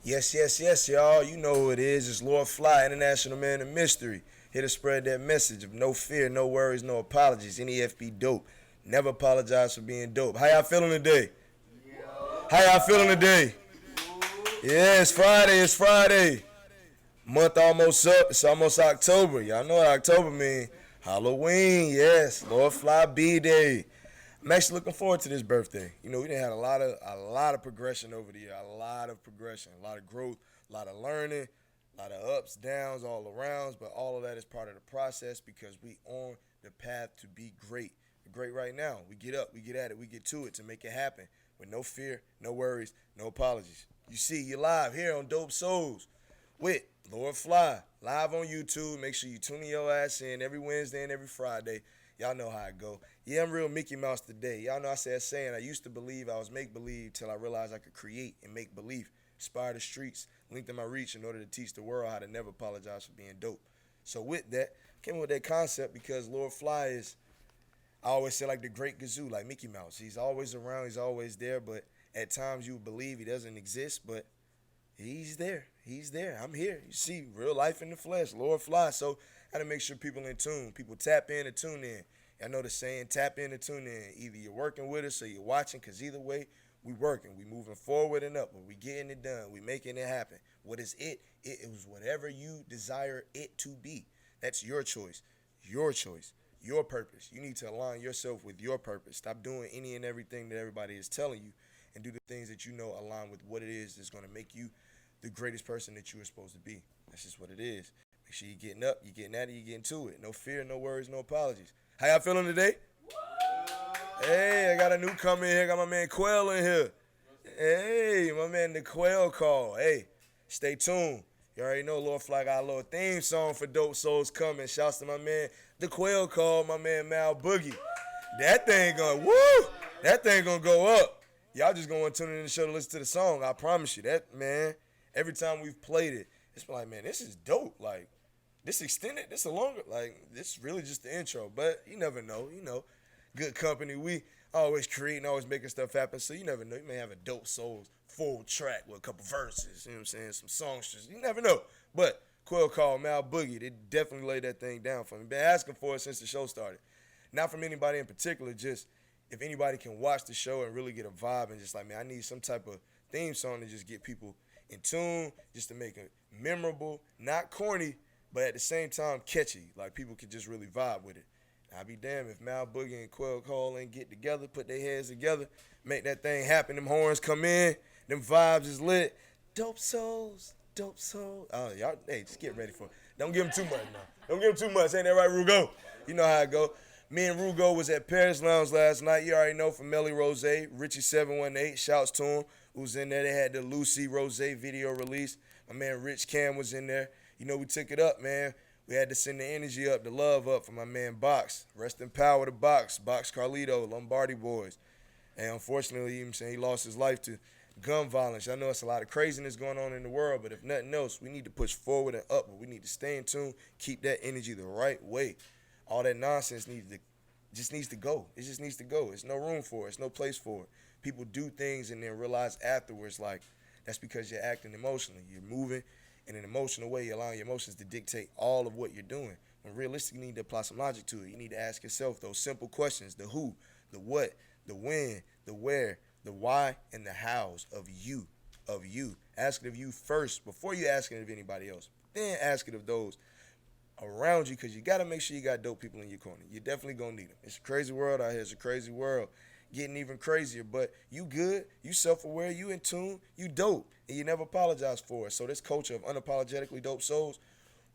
Yes, yes, yes, y'all. You know who it is. It's Lord Phly, International Man of Mystery. Here to spread that message of no fear, no worries, no apologies. nAFbDOPE. Never apologize for being dope. How y'all feeling today? How y'all feeling today? Yeah, it's Friday. It's Friday. Month almost up. It's almost October. Y'all know what October mean. Halloween. Yes, Lord Phly B-Day. I'm actually looking forward to this birthday. You know, we done had a lot of progression over the year, a lot of progression, a lot of growth, a lot of learning, a lot of ups, downs, all arounds. But all of that is part of the process because we on the path to be great. We're great right now. We get up, we get at it, we get to it to make it happen with no fear, no worries, no apologies. You see, you're live here on Dope Souls with Lord Phly, live on YouTube. Make sure you tune your ass in every Wednesday and every Friday. Y'all know how it go. Yeah, I'm real Mickey Mouse today. Y'all know I said saying I used to believe I was make-believe till I realized I could create and make believe. Inspire the streets, lengthen my reach in order to teach the world how to never apologize for being dope. So with that, I came up with that concept because Lord Phly is, I always say like the great gazoo, like Mickey Mouse. He's always around, he's always there, but at times you believe he doesn't exist, but he's there. He's there. I'm here. You see, real life in the flesh, Lord Phly. So I gotta make sure people in tune. People tap in and tune in. I know the saying, tap in and tune in. Either you're working with us or you're watching, because either way, we working. We moving forward and upward. We getting it done. We making it happen. What is it? It is whatever you desire it to be. That's your choice. Your choice. Your purpose. You need to align yourself with your purpose. Stop doing any and everything that everybody is telling you and do the things that you know align with what it is that's going to make you the greatest person that you are supposed to be. That's just what it is. Make sure you're getting up, you're getting at it, you're getting to it. No fear, no worries, no apologies. How y'all feeling today? Hey, I got a newcomer in here. Got my man Quail in here. Hey, my man the Quail call. Hey, stay tuned. You already know Lord Phly got a little theme song for Dope Souls coming. Shouts to my man the Quail call, my man Boogie. That thing going, woo! That thing gonna go up. Y'all just gonna tune in the show to listen to the song. I promise you that, man. Every time we've played it, it's been like, man, this is dope. Like, this extended, this a longer, like, this really just the intro. But you never know, you know. Good company. We always creating, always making stuff happen. So you never know. You may have a Dope Souls full track with a couple verses. You know what I'm saying? Some songsters. You never know. But Quill called Boogie. They definitely laid that thing down for me. Been asking for it since the show started. Not from anybody in particular, just if anybody can watch the show and really get a vibe and just like, man, I need some type of theme song to just get people in tune, just to make it memorable, not corny, but at the same time catchy. Like people could just really vibe with it. I'll be damned if Boogie and Quell Cole ain't get together, put their heads together, make that thing happen. Them horns come in, them vibes is lit. Dope souls, dope souls. Oh, y'all, hey, just get ready for it. Don't give them too much now. Don't give them too much. Ain't that right, Rugo? You know how it go. Me and Rugo was at Paris Lounge last night. You already know from Melly Rose, Richie718. Shouts to him. Who's in there? They had the Lucy Rose video release. My man Rich Cam was in there. You know, we took it up, man. We had to send the energy up, the love up for my man Box. Rest in power to Box Carlito, Lombardi Boys. And unfortunately, you know, he lost his life to gun violence. I know it's a lot of craziness going on in the world, but if nothing else, we need to push forward and upward. We need to stay in tune, keep that energy the right way. All that nonsense just needs to go. It just needs to go. There's no room for it. There's no place for it. People do things and then realize afterwards, like, that's because you're acting emotionally. You're moving in an emotional way. You're allowing your emotions to dictate all of what you're doing. When realistically, you need to apply some logic to it. You need to ask yourself those simple questions: the who, the what, the when, the where, the why, and the hows of you. Of you. Ask it of you first before you ask it of anybody else. Then ask it of those around you, because you got to make sure you got dope people in your corner. You're definitely going to need them. It's a crazy world out here. It's a crazy world. Getting even crazier, but you good, you self-aware, you in tune, you dope, and you never apologize for it. So this culture of unapologetically dope souls,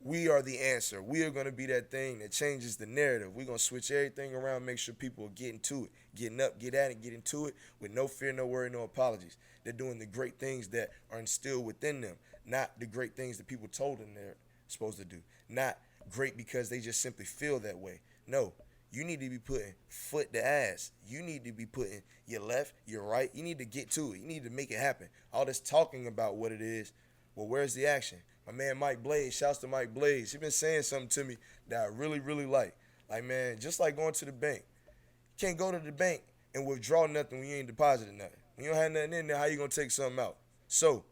we are the answer. We are going to be that thing that changes the narrative. We're going to switch everything around, make sure people are getting to it, getting up, get at it, get into it with no fear, no worry, no apologies. They're doing the great things that are instilled within them, not the great things that people told them they're supposed to do. Not great because they just simply feel that way. No. You need to be putting foot to ass. You need to be putting your left, your right. You need to get to it. You need to make it happen. All this talking about what it is, well, where's the action? My man Mike Blaze, shouts to Mike Blaze. He's been saying something to me that I really, really like. Like, man, just like going to the bank. You can't go to the bank and withdraw nothing when you ain't deposited nothing. When you don't have nothing in there, how you going to take something out? So,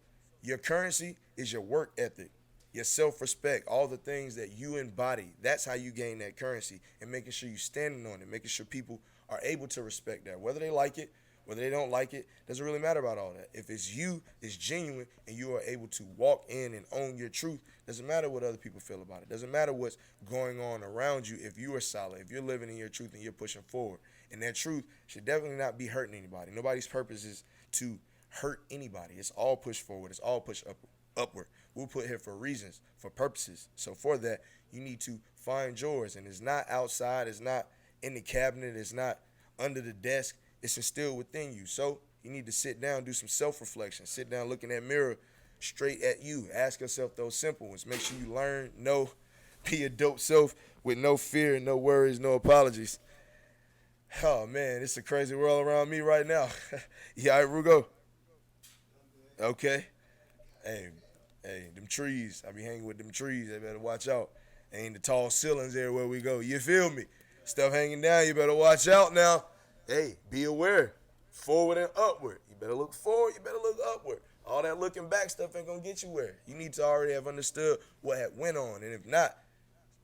Your currency is your work ethic, your self-respect, all the things that you embody. That's how you gain that currency, and making sure you're standing on it, making sure people are able to respect that. Whether they like it, whether they don't like it, doesn't really matter about all that. If it's you, it's genuine, and you are able to walk in and own your truth, doesn't matter what other people feel about it. Doesn't matter what's going on around you if you are solid, if you're living in your truth and you're pushing forward. And that truth should definitely not be hurting anybody. Nobody's purpose is to hurt anybody. It's all push forward. It's all push upward. We're put here for reasons, for purposes. So for that, you need to find yours. And it's not outside. It's not in the cabinet. It's not under the desk. It's instilled within you. So you need to sit down, do some self-reflection. Sit down, look in that mirror straight at you. Ask yourself those simple ones. Make sure you learn, know, be a dope self with no fear, no worries, no apologies. Oh, man, it's a crazy world around me right now. Yeah, all right, Rugo? Okay. Hey, them trees. I be hanging with them trees. They better watch out. Ain't the tall ceilings everywhere we go. You feel me? Stuff hanging down. You better watch out now. Hey, be aware. Forward and upward. You better look forward. You better look upward. All that looking back stuff ain't gonna get you where. You need to already have understood what had went on. And if not,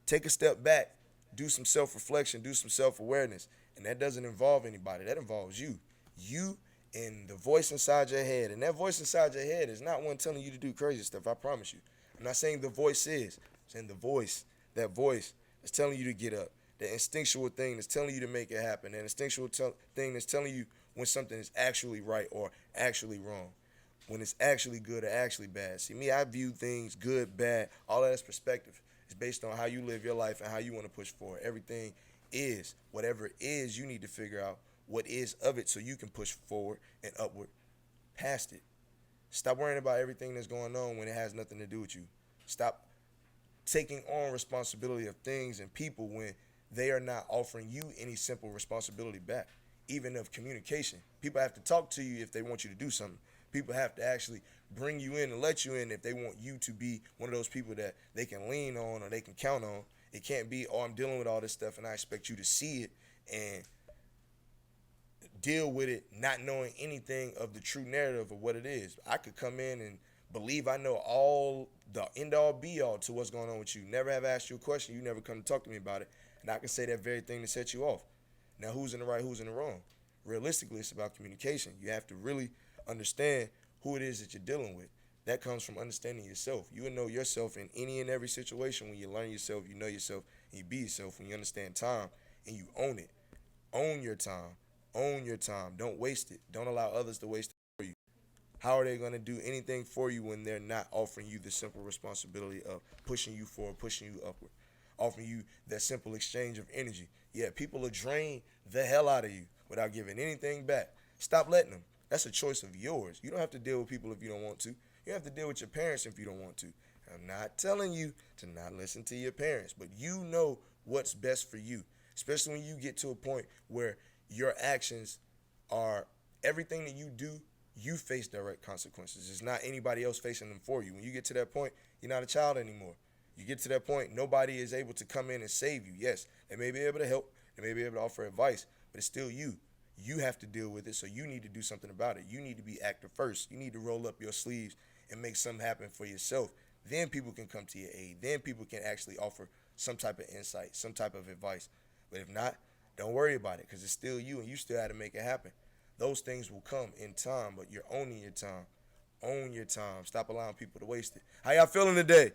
take a step back. Do some self-reflection. Do some self-awareness. And that doesn't involve anybody. That involves you. You and the voice inside your head. And that voice inside your head is not one telling you to do crazy stuff, I promise you. I'm not saying the voice is. I'm saying the voice, that voice is telling you to get up. The instinctual thing that's telling you to make it happen. That instinctual thing that's telling you when something is actually right or actually wrong. When it's actually good or actually bad. See, me, I view things good, bad, all of that's perspective. It's based on how you live your life and how you want to push forward. Everything is. Whatever it is, you need to figure out what is of it so you can push forward and upward past it. Stop worrying about everything that's going on when it has nothing to do with you. Stop taking on responsibility of things and people when they are not offering you any simple responsibility back, even of communication. People have to talk to you if they want you to do something. People have to actually bring you in and let you in if they want you to be one of those people that they can lean on or they can count on. It can't be, oh, I'm dealing with all this stuff and I expect you to see it and deal with it not knowing anything of the true narrative of what it is. I could come in and believe I know all the end-all be-all to what's going on with you. Never have asked you a question. You never come to talk to me about it. And I can say that very thing to set you off. Now, who's in the right, who's in the wrong? Realistically, it's about communication. You have to really understand who it is that you're dealing with. That comes from understanding yourself. You will know yourself in any and every situation when you learn yourself, you know yourself, and you be yourself. When you understand time and you own it. Own your time. Own your time. Don't waste it. Don't allow others to waste it for you. How are they going to do anything for you when they're not offering you the simple responsibility of pushing you forward, pushing you upward, offering you that simple exchange of energy? Yeah, people will drain the hell out of you without giving anything back. Stop letting them. That's a choice of yours. You don't have to deal with people if you don't want to. You have to deal with your parents if you don't want to. I'm not telling you to not listen to your parents, but you know what's best for you, especially when you get to a point where your actions are everything that you do, you face direct consequences. It's not anybody else facing them for you. When you get to that point, you're not a child anymore. You get to that point, nobody is able to come in and save you. Yes, they may be able to help. They may be able to offer advice, but it's still you. You have to deal with it, so you need to do something about it. You need to be active first. You need to roll up your sleeves and make something happen for yourself. Then people can come to your aid. Then people can actually offer some type of insight, some type of advice. But if not, don't worry about it because it's still you and you still have to make it happen. Those things will come in time, but you're owning your time. Own your time. Stop allowing people to waste it. How y'all feeling today?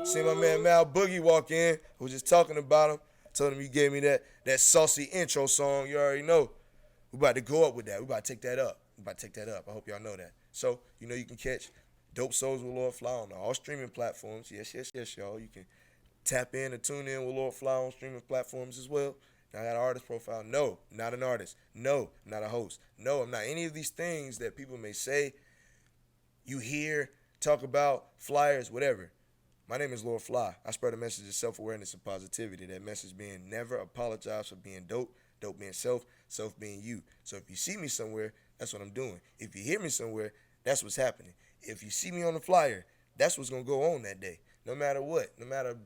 See my man Mal Boogie walk in. I was just talking about him. Told him you gave me that saucy intro song. You already know. We about to go up with that. We about to take that up. I hope y'all know that. So, you know you can catch Dope Souls with Lord Phly on all streaming platforms. Yes, y'all. You can tap in and tune in with Lord Phly on streaming platforms as well. Now, I got an artist profile. No, not an artist. No, not a host. No, I'm not any of these things that people may say, you hear, talk about, flyers, whatever. My name is Lord Phly. I spread a message of self-awareness and positivity. That message being never apologize for being dope, dope being self, self being you. So if you see me somewhere, that's what I'm doing. If you hear me somewhere, that's what's happening. If you see me on the flyer, that's what's going to go on that day. No matter what, no matter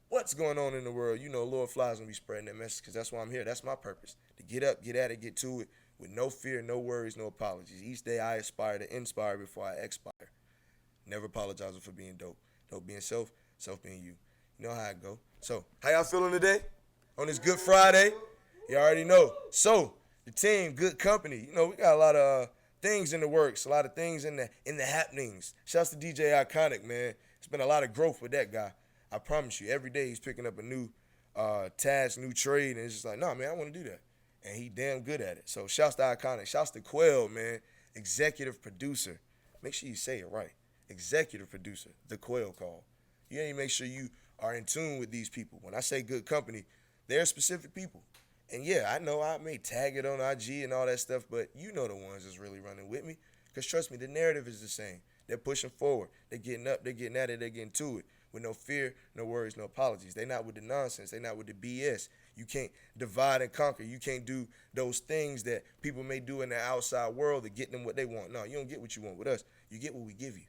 what's going on in the world, you know Lord Phly's going to be spreading that message because that's why I'm here. That's my purpose, to get up, get at it, get to it with no fear, no worries, no apologies. Each day I aspire to inspire before I expire. Never apologizing for being dope. Dope being self, self being you. You know how it go. So, how y'all feeling today? On this Good Friday? You already know. So, the team, good company. You know, we got a lot of things in the works, a lot of things in the happenings. Shouts to DJ Iconic, man. It's been a lot of growth with that guy. I promise you, every day he's picking up a new task, new trade, and it's just like, nah, man, I want to do that. And he damn good at it. So shouts to Iconic. Shouts to Quell, man. Executive producer. Make sure you say it right. Executive producer, the Quell call. You need to make sure you are in tune with these people. When I say good company, they're specific people. And yeah, I know I may tag it on IG and all that stuff, but you know the ones that's really running with me. Because trust me, the narrative is the same. They're pushing forward. They're getting up. They're getting at it. They're getting to it. With no fear, no worries, no apologies. They're not with the nonsense. They're not with the BS. You can't divide and conquer. You can't do those things that people may do in the outside world to get them what they want. No, you don't get what you want with us. You get what we give you.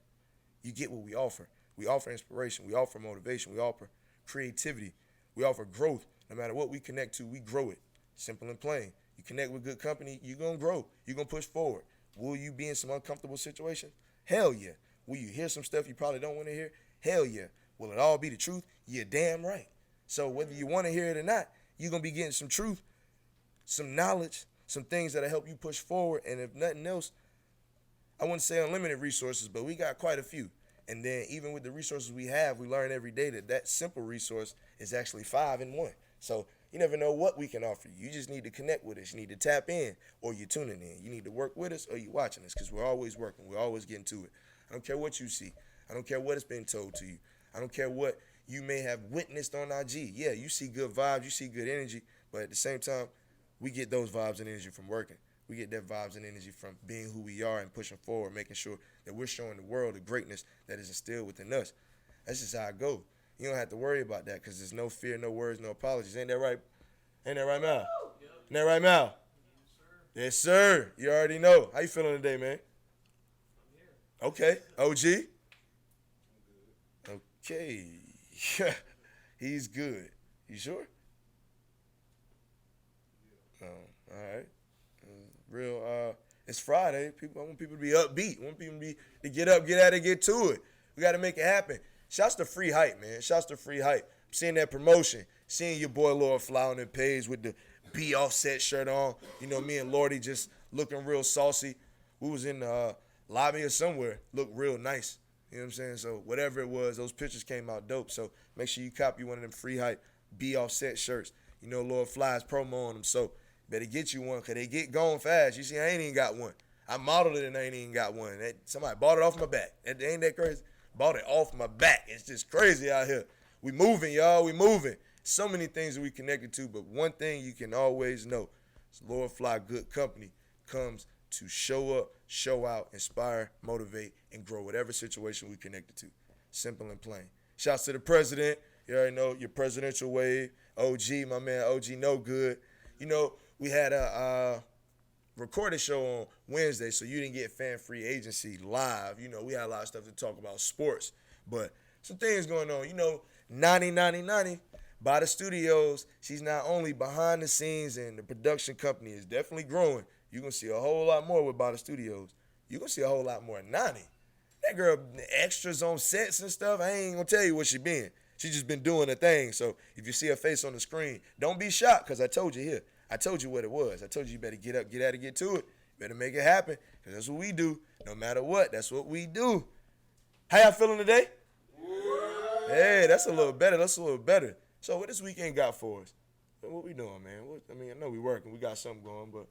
You get what we offer. We offer inspiration. We offer motivation. We offer creativity. We offer growth. No matter what we connect to, we grow it. Simple and plain. You connect with good company, you're going to grow. You're going to push forward. Will you be in some uncomfortable situations? Hell yeah. Will you hear some stuff you probably don't want to hear? Hell yeah. Will it all be the truth? You're damn right. So whether you want to hear it or not, you're going to be getting some truth, some knowledge, some things that'll help you push forward. And if nothing else, I wouldn't say unlimited resources, but we got quite a few. And then even with the resources we have, we learn every day that simple resource is actually 5 in 1. So you never know what we can offer you. You just need to connect with us. You need to tap in, or you're tuning in. You need to work with us, or you're watching us, because we're always working. We're always getting to it. I don't care what you see. I don't care what has been told to you. I don't care what you may have witnessed on IG. Yeah, you see good vibes. You see good energy. But at the same time, we get those vibes and energy from working. We get that vibes and energy from being who we are and pushing forward, making sure that we're showing the world the greatness that is instilled within us. That's just how I go. You don't have to worry about that because there's no fear, no worries, no apologies. Ain't that right? Ain't that right, Mal? Yep. Ain't that right, Mal? Yes, sir. You already know. How you feeling today, man? I'm here. Okay. OG? I'm good. Okay. He's good. You sure? Yeah. All right. Real. It's Friday. I want people to be upbeat. I want people to get up, get at it, get to it. We got to make it happen. Shouts to Free Hype, man. Shouts to Free Hype. I'm seeing that promotion. Seeing your boy Lord Phly on the page with the B Offset shirt on. You know, me and Lordy just looking real saucy. We was in the lobby or somewhere. Looked real nice. You know what I'm saying? So whatever it was, those pictures came out dope. So make sure you copy one of them Free Hype B Offset shirts. You know Lord Phly's promo on them. So better get you one because they get going fast. You see, I ain't even got one. I modeled it and I ain't even got one. Somebody bought it off my back. Ain't that crazy? Bought it off my back. It's just crazy out here. We moving, y'all. We moving. So many things that we connected to, but one thing you can always know is Lord Phly Good Company comes to show up, show out, inspire, motivate, and grow whatever situation we connected to. Simple and plain. Shouts to the president. You already know your presidential wave. OG, my man OG No Good. You know, we had a recorded show on Wednesday, so you didn't get Fan Free Agency live. You know, we had a lot of stuff to talk about sports, but some things going on. You know, 90 BATA Studios, she's not only behind the scenes and the production company is definitely growing. You're going to see a whole lot more with BATA Studios. You're going to see a whole lot more 90. That girl, extras on sets and stuff, I ain't going to tell you what she been. She just been doing her thing. So if you see her face on the screen, don't be shocked because I told you here. I told you what it was. I told you better get up, get at it, get to it. Better make it happen because that's what we do. No matter what, that's what we do. How y'all feeling today? Hey, that's a little better. That's a little better. So what this weekend got for us? What we doing, man? I know we working. We got something going, but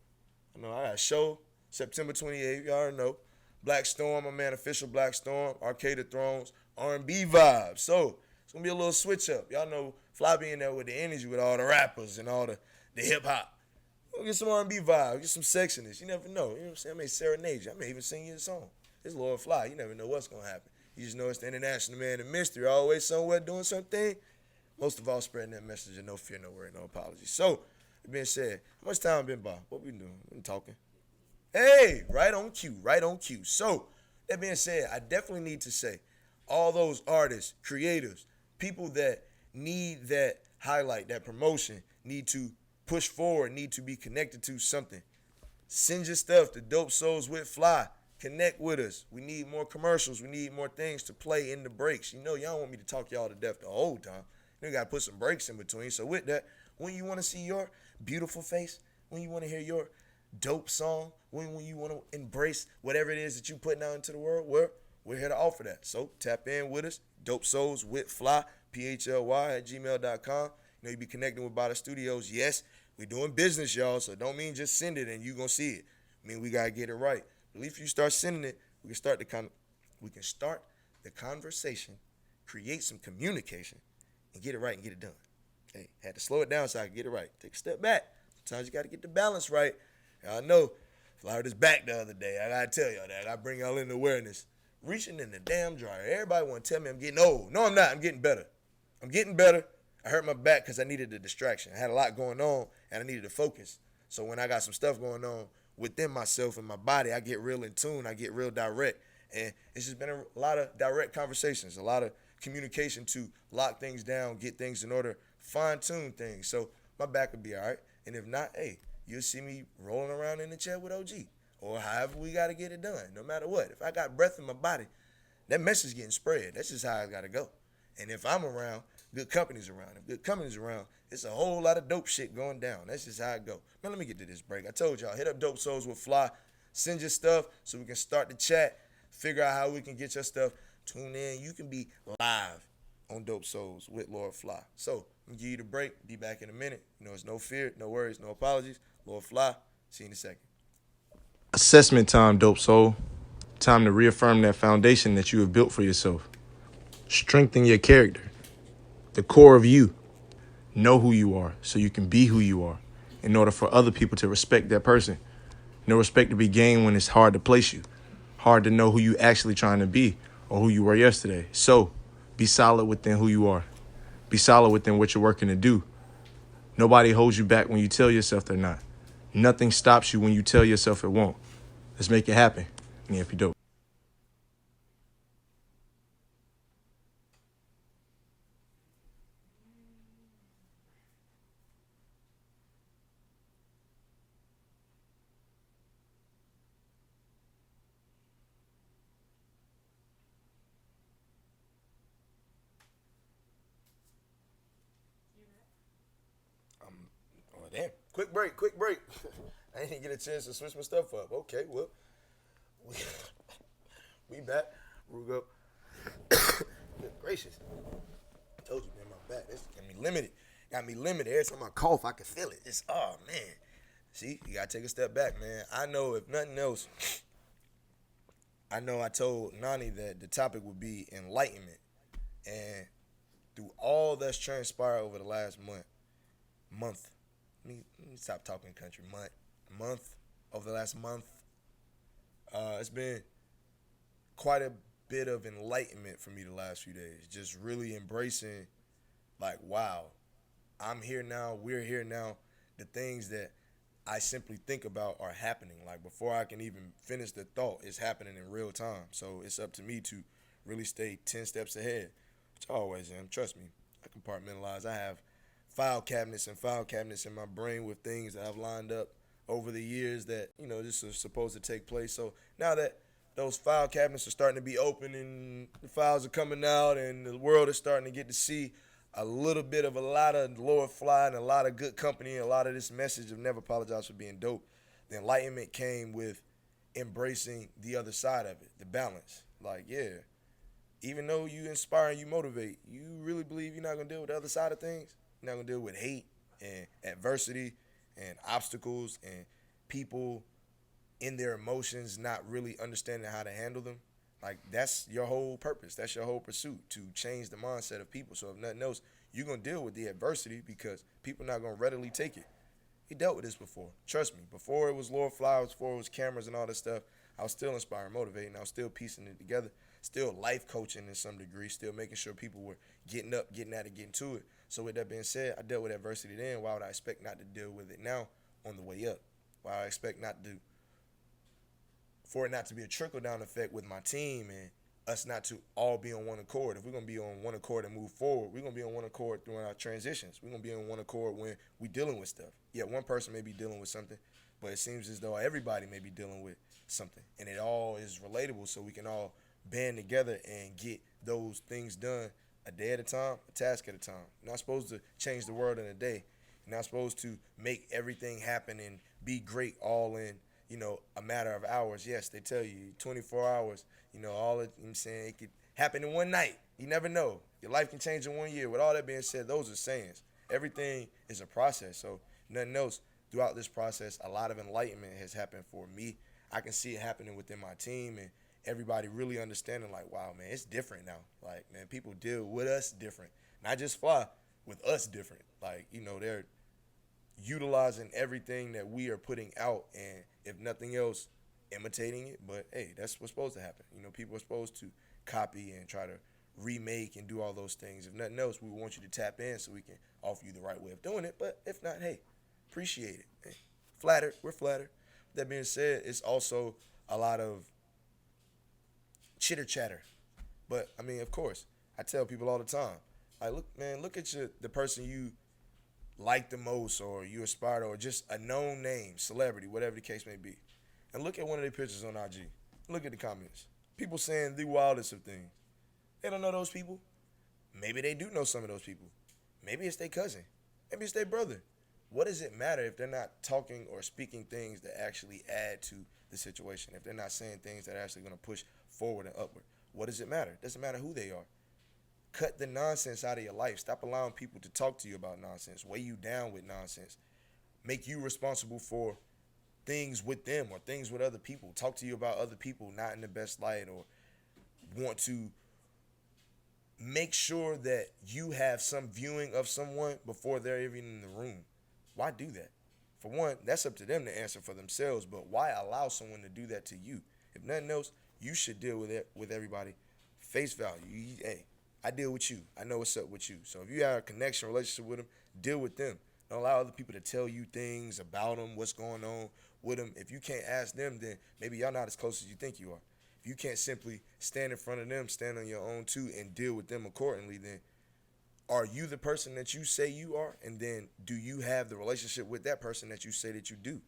I know I got a show September 28th. Y'all already know. Black Storm, my man, official Black Storm, Arcade of Thrones, R&B vibes. So it's going to be a little switch up. Y'all know Phly being there with the energy with all the rappers and all the hip hop. We'll get some R&B vibes, get some sexiness. You never know. You know what I'm saying? I may serenade you. I may even sing you a song. It's Lord Phly. You never know what's going to happen. You just know it's the international man of mystery, always somewhere doing something. Most of all, spreading that message of no fear, no worry, no apologies. So, that being said, how much time been by? What we doing? We been talking. Hey, right on cue, right on cue. So, that being said, I definitely need to say, all those artists, creators, people that need that highlight, that promotion, need to push forward, need to be connected to something. Send your stuff to Dope Souls with Phly. Connect with us. We need more commercials. We need more things to play in the breaks. Y'all don't want me to talk y'all to death the whole time. You got to put some breaks in between. So with that, when you want to see your beautiful face, when you want to hear your dope song, when you want to embrace whatever it is that you putting out into the world, we're here to offer that. So tap in with us. Dope Souls with Phly, PHLY at gmail.com. You be connecting with BATA Studios. Yes, we're doing business, y'all. So don't mean just send it and you gonna see it. We got to get it right. At least if you start sending it, we can start the conversation, create some communication, and get it right and get it done. Hey, had to slow it down so I could get it right. Take a step back. Sometimes you got to get the balance right. I know, Phly hurt his back the other day. I got to tell y'all that. I bring y'all into awareness. Reaching in the damn dryer. Everybody want to tell me I'm getting old. No, I'm not. I'm getting better. I'm getting better. I hurt my back because I needed a distraction. I had a lot going on, and I needed to focus. So when I got some stuff going on within myself and my body, I get real in tune. I get real direct. And it's just been a lot of direct conversations, a lot of communication to lock things down, get things in order, fine-tune things. So my back will be all right. And if not, hey, you'll see me rolling around in the chair with OG or however we got to get it done, no matter what. If I got breath in my body, that message getting spread. That's just how I got to go. And if I'm around, good company's around. If good company's around, it's a whole lot of dope shit going down. That's just how it go. Man, let me get to this break. I told y'all, hit up Dope Souls with Phly. Send your stuff so we can start the chat. Figure out how we can get your stuff. Tune in. You can be live on Dope Souls with Lord Phly. So, I'm going to give you the break. Be back in a minute. It's no fear, no worries, no apologies. Lord Phly, see you in a second. Assessment time, Dope Soul. Time to reaffirm that foundation that you have built for yourself. Strengthen your character, the core of you. Know who you are so you can be who you are in order for other people to respect that person. No respect to be gained when it's hard to place you. Hard to know who you actually trying to be or who you were yesterday. So be solid within who you are. Be solid within what you're working to do. Nobody holds you back when you tell yourself they're not. Nothing stops you when you tell yourself it won't. Let's make it happen. nAFbDOPE. Oh, damn. Quick break. I didn't get a chance to switch my stuff up. Okay, well, we back. Rugo. Good gracious. I told you, man, my back. This got me limited. Every time I cough, I can feel it. Oh, man. See, you got to take a step back, man. I know if nothing else, I told Nani that the topic would be enlightenment. And through all that's transpired over the last month, let me stop talking country, over the last month, it's been quite a bit of enlightenment for me the last few days. Just really embracing, like, wow, I'm here now, we're here now. The things that I simply think about are happening. Like, before I can even finish the thought, it's happening in real time. So it's up to me to really stay 10 steps ahead, which I always am. Trust me, I compartmentalize. I have file cabinets in my brain with things that I've lined up over the years that, this is supposed to take place. So now that those file cabinets are starting to be open and the files are coming out and the world is starting to get to see a little bit of a lot of Lord Phly and a lot of good company and a lot of this message of never apologize for being dope, the enlightenment came with embracing the other side of it, the balance. Like, yeah, even though you inspire and you motivate, you really believe you're not going to deal with the other side of things? You're not going to deal with hate and adversity and obstacles and people in their emotions not really understanding how to handle them? Like, that's your whole purpose. That's your whole pursuit, to change the mindset of people. So if nothing else, you're going to deal with the adversity because people are not going to readily take it. He dealt with this before. Trust me. Before it was Lord Phly, before it was cameras and all this stuff, I was still inspiring, motivating. I was still piecing it together, still life coaching in some degree, still making sure people were getting up, getting at it, getting to it. So with that being said, I dealt with adversity then. Why would I expect not to deal with it now on the way up? Why would I expect for it not to be a trickle-down effect with my team and us not to all be on one accord? If we're going to be on one accord and move forward, we're going to be on one accord through our transitions. We're going to be on one accord when we're dealing with stuff. Yeah, one person may be dealing with something, but it seems as though everybody may be dealing with something, and it all is relatable, so we can all band together and get those things done a day at a time, a task at a time. You're not supposed to change the world in a day. You're not supposed to make everything happen and be great all in, a matter of hours. Yes, they tell you 24 hours, all it, I'm saying, it could happen in one night. You never know. Your life can change in 1 year. With all that being said, those are sayings. Everything is a process. So, nothing else. Throughout this process, a lot of enlightenment has happened for me. I can see it happening within my team and everybody really understanding, like, wow, man, it's different now. Like, man, people deal with us different. Not just Phly, with us different. Like, they're utilizing everything that we are putting out, and if nothing else, imitating it. But hey, that's what's supposed to happen. People are supposed to copy and try to remake and do all those things. If nothing else, we want you to tap in so we can offer you the right way of doing it. But if not, hey, appreciate it. Hey, flattered, we're flattered. That being said, it's also a lot of chitter chatter. But I mean, of course, I tell people all the time, like, look, man, look at the person you like the most, or you aspire to, or just a known name, celebrity, whatever the case may be, and look at one of their pictures on IG. Look at the comments. People saying the wildest of things. They don't know those people. Maybe they do know some of those people. Maybe it's their cousin. Maybe it's their brother. What does it matter if they're not talking or speaking things that actually add to the situation? If they're not saying things that are actually going to push forward and upward, what does it matter? It doesn't matter who they are. Cut the nonsense out of your life. Stop allowing people to talk to you about nonsense, weigh you down with nonsense, make you responsible for things with them or things with other people. Talk to you about other people not in the best light, or want to make sure that you have some viewing of someone before they're even in the room. Why do that? For one, that's up to them to answer for themselves, but why allow someone to do that to you? If nothing else, you should deal with it with everybody face value. Hey, I deal with you. I know what's up with you. So if you have a connection, relationship with them, deal with them. Don't allow other people to tell you things about them, what's going on with them. If you can't ask them, then maybe y'all not as close as you think you are. If you can't simply stand in front of them, stand on your own too, and deal with them accordingly, then are you the person that you say you are? And then do you have the relationship with that person that you say that you do?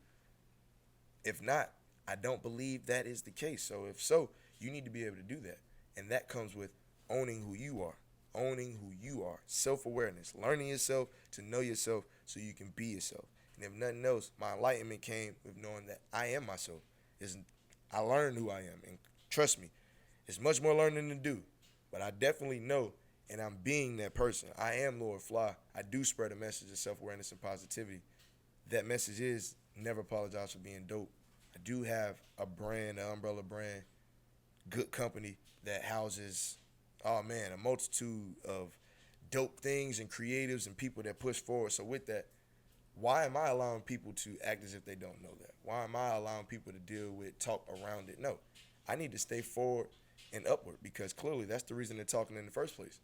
If not, I don't believe that is the case. So if so, you need to be able to do that. And that comes with owning who you are. Owning who you are. Self-awareness. Learning yourself to know yourself so you can be yourself. And if nothing else, my enlightenment came with knowing that I am myself. I learned who I am. And trust me, it's much more learning to do. But I definitely know, and I'm being that person. I am Lord Phly. I do spread a message of self-awareness and positivity. That message is never apologize for being dope. I do have a brand, an umbrella brand, good company that houses, oh man, a multitude of dope things and creatives and people that push forward. So with that, why am I allowing people to act as if they don't know that? Why am I allowing people to deal with, talk around it? No, I need to stay forward and upward, because clearly that's the reason they're talking in the first place.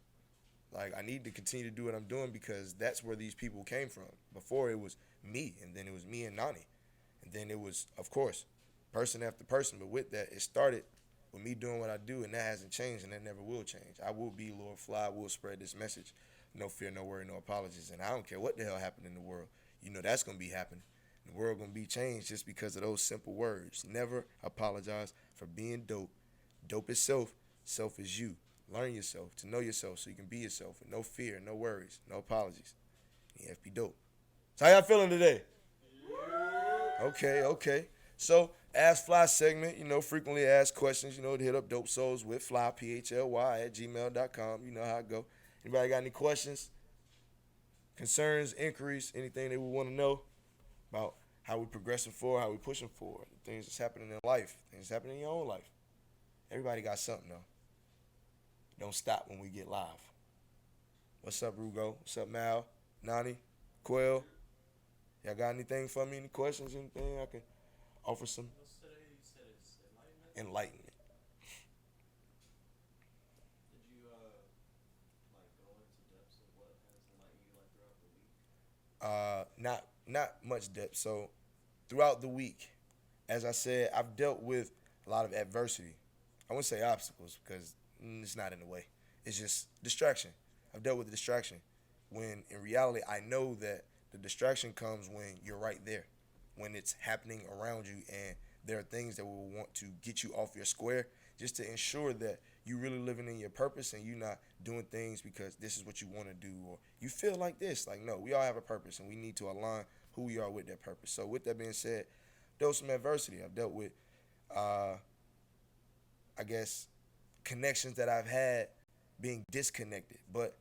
Like, I need to continue to do what I'm doing because that's where these people came from. Before it was me, and then it was me and Nani. And then it was, of course, person after person. But with that, it started with me doing what I do, and that hasn't changed, and that never will change. I will be Lord Phly. I will spread this message. No fear, no worry, no apologies. And I don't care what the hell happened in the world. That's going to be happening. The world going to be changed just because of those simple words. Never apologize for being dope. Dope is self. Self is you. Learn yourself, to know yourself so you can be yourself with no fear, no worries, no apologies. nAFbDOPE. So how y'all feeling today? Okay. So, Ask Phly segment, frequently asked questions, to hit up Dope Souls with Phly, Phly, at gmail.com. You know how it go. Anybody got any questions, concerns, inquiries, anything they would want to know about how we progressing forward, how we pushing forward, things that's happening in life, things happening in your own life. Everybody got something, though. Don't stop when we get live. What's up, Rugo? What's up, Mal? Nani? Quell? Y'all got anything for me? Any questions? Anything I can offer some? What's today? You said it's enlightenment? Enlightenment. Did you like go into depths of what has enlightened you like throughout the week? Not much depth. So throughout the week, as I said, I've dealt with a lot of adversity. I wouldn't say obstacles because it's not in the way. It's just distraction. I've dealt with the distraction when in reality I know that the distraction comes when you're right there, when it's happening around you and there are things that will want to get you off your square just to ensure that you really living in your purpose and you not doing things because this is what you want to do or you feel like this. Like, no, we all have a purpose and we need to align who we are with that purpose. So with that being said, dealt with some adversity. I've dealt with, I guess, connections that I've had being disconnected, but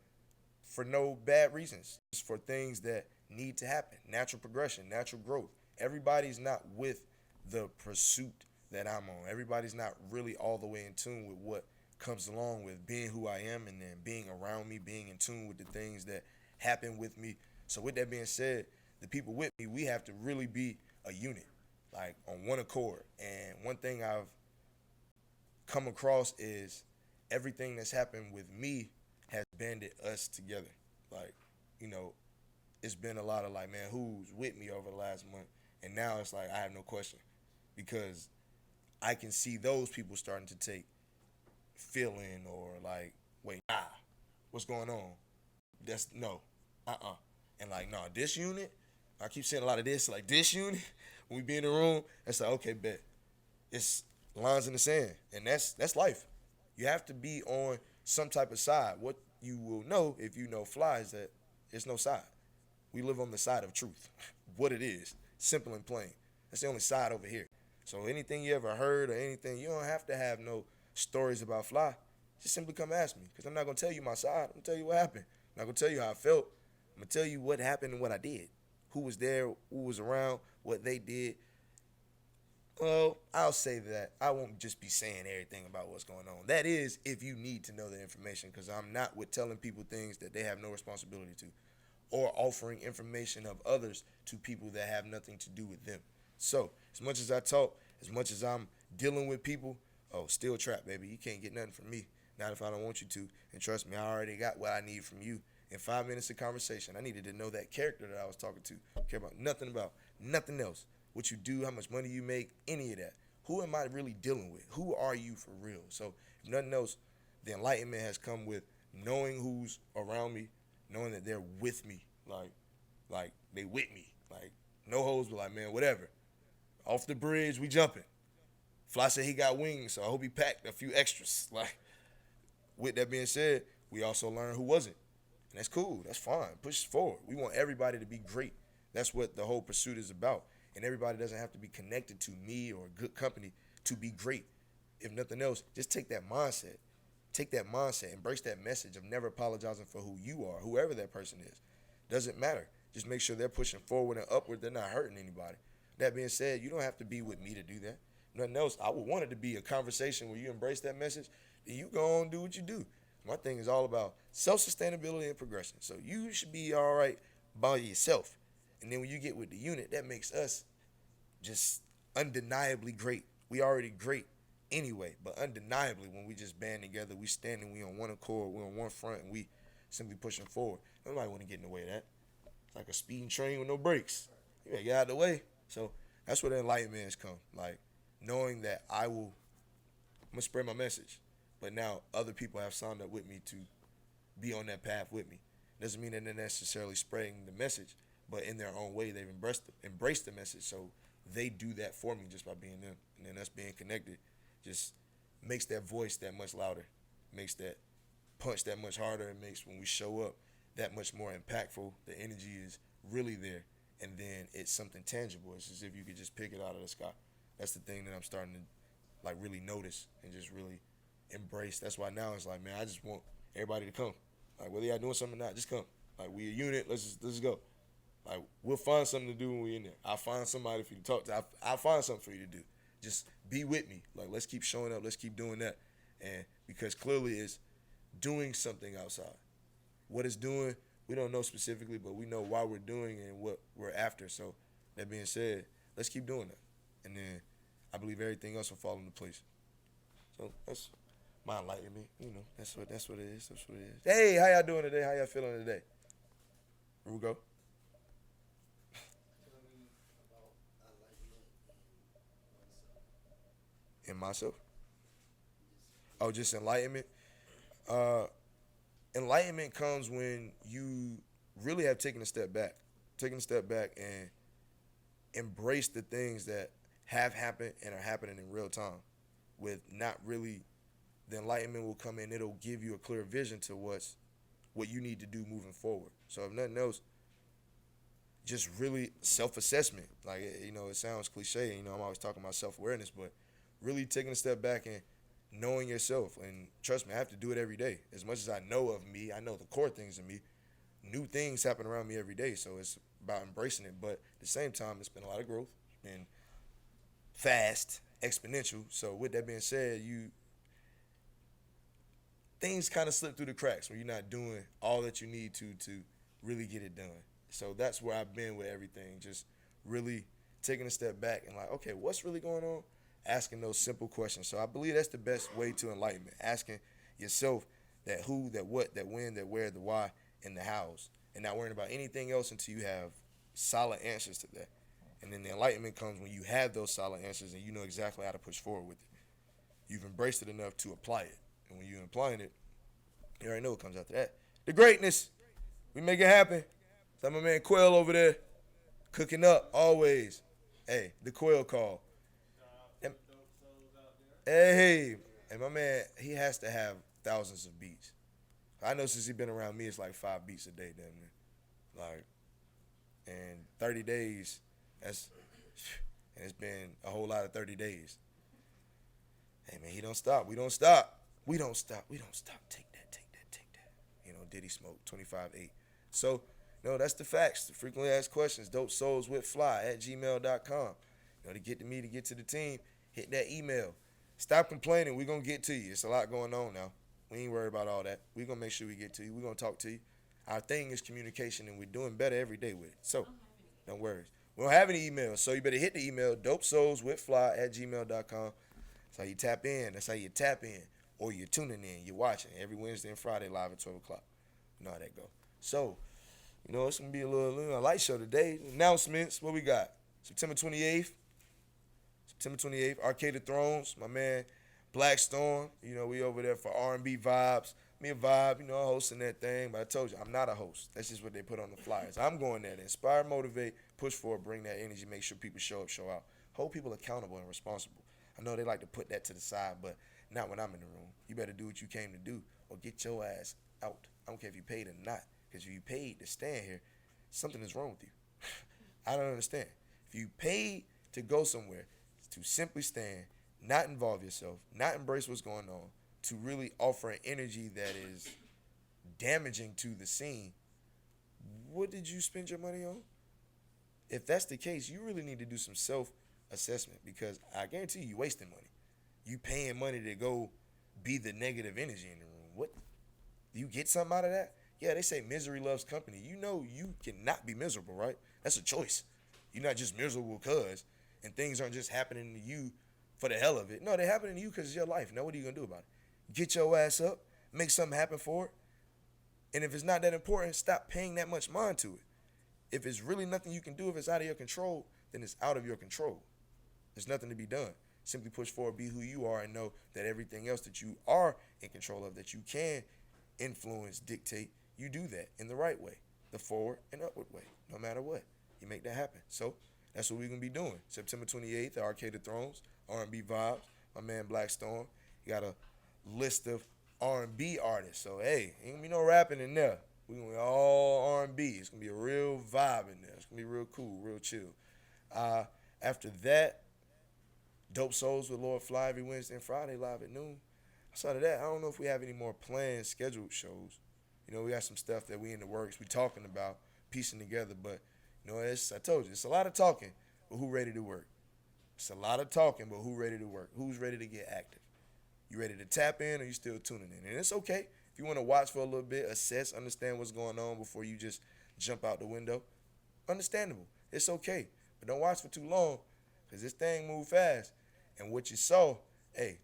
for no bad reasons. It's for things that need to happen. Natural progression, natural growth. Everybody's not with the pursuit that I'm on. Everybody's not really all the way in tune with what comes along with being who I am and then being around me, being in tune with the things that happen with me. So with that being said, the people with me, we have to really be a unit, like on one accord. And one thing I've come across is everything that's happened with me has banded us together. Like, you know, it's been a lot of like, man, who's with me over the last month? And now it's like I have no question because I can see those people starting to take feeling or like, wait, what's going on? That's no, and like, no, this unit, I keep saying a lot of this, like this unit, when we be in the room, it's like, okay, bet. It's lines in the sand. And that's life. You have to be on some type of side. What you will know if you know Phly is that there's no side. We live on the side of truth. What it is. Simple and plain. That's the only side over here. So anything you ever heard or anything, you don't have to have no stories about Phly. Just simply come ask me. Because I'm not going to tell you my side. I'm going to tell you what happened. I'm not going to tell you how I felt. I'm going to tell you what happened and what I did. Who was there, who was around, what they did. Well, I'll say that I won't just be saying everything about what's going on. That is if you need to know the information, because I'm not with telling people things that they have no responsibility to or offering information of others to people that have nothing to do with them. So, as much as I talk, as much as I'm dealing with people, still trap, baby. You can't get nothing from me. Not if I don't want you to. And trust me, I already got what I need from you in 5 minutes of conversation. I needed to know that character that I was talking to. Care about nothing else. What you do, how much money you make, any of that. Who am I really dealing with? Who are you for real? So, if nothing else, the enlightenment has come with knowing who's around me, knowing that they're with me, like they with me, like no hoes, but like, man, whatever. Off the bridge, we jumping. Phly said he got wings, so I hope he packed a few extras. Like, with that being said, we also learned who wasn't, and that's cool. That's fine. Push forward. We want everybody to be great. That's what the whole pursuit is about. And everybody doesn't have to be connected to me or good company to be great. If nothing else, just take that mindset. Take that mindset. Embrace that message of never apologizing for who you are, whoever that person is. Doesn't matter. Just make sure they're pushing forward and upward. They're not hurting anybody. That being said, you don't have to be with me to do that. Nothing else. I would want it to be a conversation where you embrace that message. Then you go on and do what you do. My thing is all about self-sustainability and progression. So you should be all right by yourself. And then when you get with the unit, that makes us just undeniably great. We already great anyway, but undeniably when we just band together, we standing, we on one accord, we on one front, and we simply pushing forward. Nobody want to get in the way of that. It's like a speeding train with no brakes. You gotta get out of the way. So that's where the enlightenment has come. Like knowing that I'm gonna spread my message, but now other people have signed up with me to be on that path with me. Doesn't mean that they're necessarily spreading the message, but in their own way, they've embraced the message. So they do that for me just by being them. And then us being connected just makes that voice that much louder, makes that punch that much harder. It makes when we show up that much more impactful. The energy is really there. And then it's something tangible. It's as if you could just pick it out of the sky. That's the thing that I'm starting to like really notice and just really embrace. That's why now it's like, man, I just want everybody to come. Like whether y'all doing something or not, just come. Like we a unit, let's go. Like we'll find something to do when we in there. I'll find somebody for you to talk to. I'll find something for you to do. Just be with me. Like let's keep showing up. Let's keep doing that. And because clearly it's doing something outside. What it's doing, we don't know specifically, but we know why we're doing it and what we're after. So that being said, let's keep doing that. And then I believe everything else will fall into place. So that's my enlightenment. You know, that's what it is. That's what it is. Hey, how y'all doing today? How y'all feeling today? Here we go. In myself? Oh, just enlightenment? Enlightenment comes when you really have taken a step back and embrace the things that have happened and are happening in real time. With not really, the enlightenment will come in. It'll give you a clear vision to what you need to do moving forward. So if nothing else, just really self-assessment. Like it sounds cliche. I'm always talking about self-awareness, but really taking a step back and knowing yourself. And trust me, I have to do it every day. As much as I know of me, I know the core things of me. New things happen around me every day, so it's about embracing it. But at the same time, it's been a lot of growth. It's been fast, exponential. So with that being said, things kind of slip through the cracks when you're not doing all that you need to really get it done. So that's where I've been with everything, just really taking a step back and like, okay, what's really going on? Asking those simple questions. So I believe that's the best way to enlightenment, asking yourself that who, that what, that when, that where, the why, and the hows, and not worrying about anything else until you have solid answers to that. And then the enlightenment comes when you have those solid answers and you know exactly how to push forward with it. You've embraced it enough to apply it. And when you're applying it, you already know what comes after that. The greatness. We make it happen. That's my man Quail over there cooking up always. Hey, the Quail call. Shout out to And, the dope souls out there. hey, and my man, he has to have thousands of beats. I know since he been around me, it's like 5 beats a day, damn near. Like, and 30 days, and it's been a whole lot of 30 days. Hey man, he don't stop. We don't stop. We don't stop. We don't stop. Take that, take that, take that. Diddy Smoke, 25-8. So, no, that's the facts. The frequently asked questions, dope souls with Phly at gmail.com. To get to me, to get to the team, hit that email. Stop complaining. We're going to get to you. It's a lot going on now. We ain't worried about all that. We're going to make sure we get to you. We're going to talk to you. Our thing is communication, and we're doing better every day with it. So, don't worry. We don't have any emails, so you better hit the email, dopesoulswithfly at gmail.com. That's how you tap in. That's how you tap in. Or you're tuning in. You're watching every Wednesday and Friday live at 12 o'clock. You know how that go. So, it's going to be a little light show today. Announcements. What we got? September 28th. September 28th. Arcade of Thrones. My man, Black Storm. We over there for R&B vibes. Me and Vibe, hosting that thing. But I told you, I'm not a host. That's just what they put on the flyers. I'm going there to inspire, motivate, push forward, bring that energy, make sure people show up, show out. Hold people accountable and responsible. I know they like to put that to the side, but not when I'm in the room. You better do what you came to do or get your ass out. I don't care if you paid or not. Because if you paid to stand here, something is wrong with you. I don't understand. If you paid to go somewhere, to simply stand, not involve yourself, not embrace what's going on, to really offer an energy that is damaging to the scene, what did you spend your money on? If that's the case, you really need to do some self-assessment, because I guarantee you wasting money. You paying money to go be the negative energy in the room. What? Do you get something out of that? Yeah, they say misery loves company. You cannot be miserable, right? That's a choice. You're not just miserable because, and things aren't just happening to you for the hell of it. No, they're happening to you because it's your life. Now, what are you going to do about it? Get your ass up, make something happen for it. And if it's not that important, stop paying that much mind to it. If it's really nothing you can do, if it's out of your control, then it's out of your control. There's nothing to be done. Simply push forward, be who you are, and know that everything else that you are in control of, that you can influence, dictate, you do that in the right way, the forward and upward way, no matter what. You make that happen. So that's what we're going to be doing. September 28th, the Arcade of Thrones, R&B vibes. My man Black Storm, he got a list of R&B artists. So, hey, ain't going to be no rapping in there. We're going to be all R&B. It's going to be a real vibe in there. It's going to be real cool, real chill. After that, Dope Souls with Lord Phly every Wednesday and Friday live at noon. Outside of that, I don't know if we have any more planned, scheduled shows. We got some stuff that we in the works. We talking about, piecing together. But, I told you, it's a lot of talking, but who ready to work? It's a lot of talking, but who ready to work? Who's ready to get active? You ready to tap in, or you still tuning in? And it's okay if you want to watch for a little bit, assess, understand what's going on before you just jump out the window. Understandable. It's okay. But don't watch for too long, because this thing move fast. And what you saw, hey,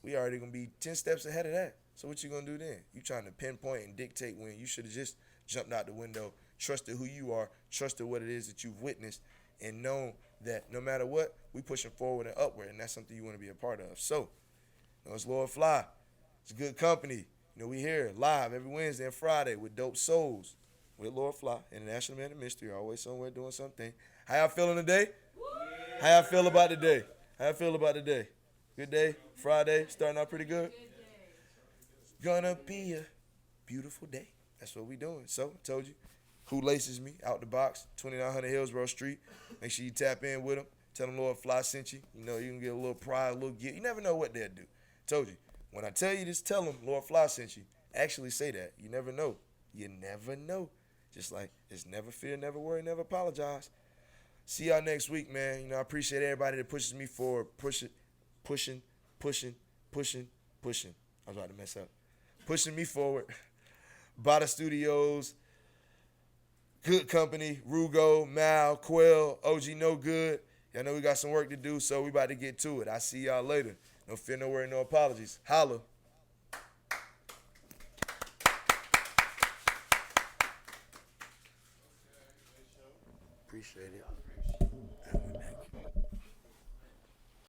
we already going to be 10 steps ahead of that. So what you going to do then? You trying to pinpoint and dictate when you should have just jumped out the window, trusted who you are, trusted what it is that you've witnessed, and known that no matter what, we pushing forward and upward, and that's something you want to be a part of. So, it's Lord Phly. It's good company. We here live every Wednesday and Friday with Dope Souls with Lord Phly, International Man of Mystery, always somewhere doing something. How y'all feeling today? Yeah. How y'all feel about today? How y'all feel about today? Good day? Friday? Starting out pretty good? Gonna be a beautiful day. That's what we doing. So, told you. Who laces me? Out the box. 2900 Hillsborough Street. Make sure you tap in with them. Tell them Lord Phly sent you. You know, you can get a little pride, a little gift. You never know what they'll do. Told you. When I tell you this, tell them Lord Phly sent you. Actually say that. You never know. You never know. Just like, it's never fear, never worry, never apologize. See y'all next week, man. You know, I appreciate everybody that pushes me forward. Pushing. I was about to mess up. Pushing me forward. BATA Studios, Good Company, Rugo, Mal, Quell, OG No Good. Y'all know we got some work to do, so we about to get to it. I see y'all later. No fear, no worry, no apologies. Holla.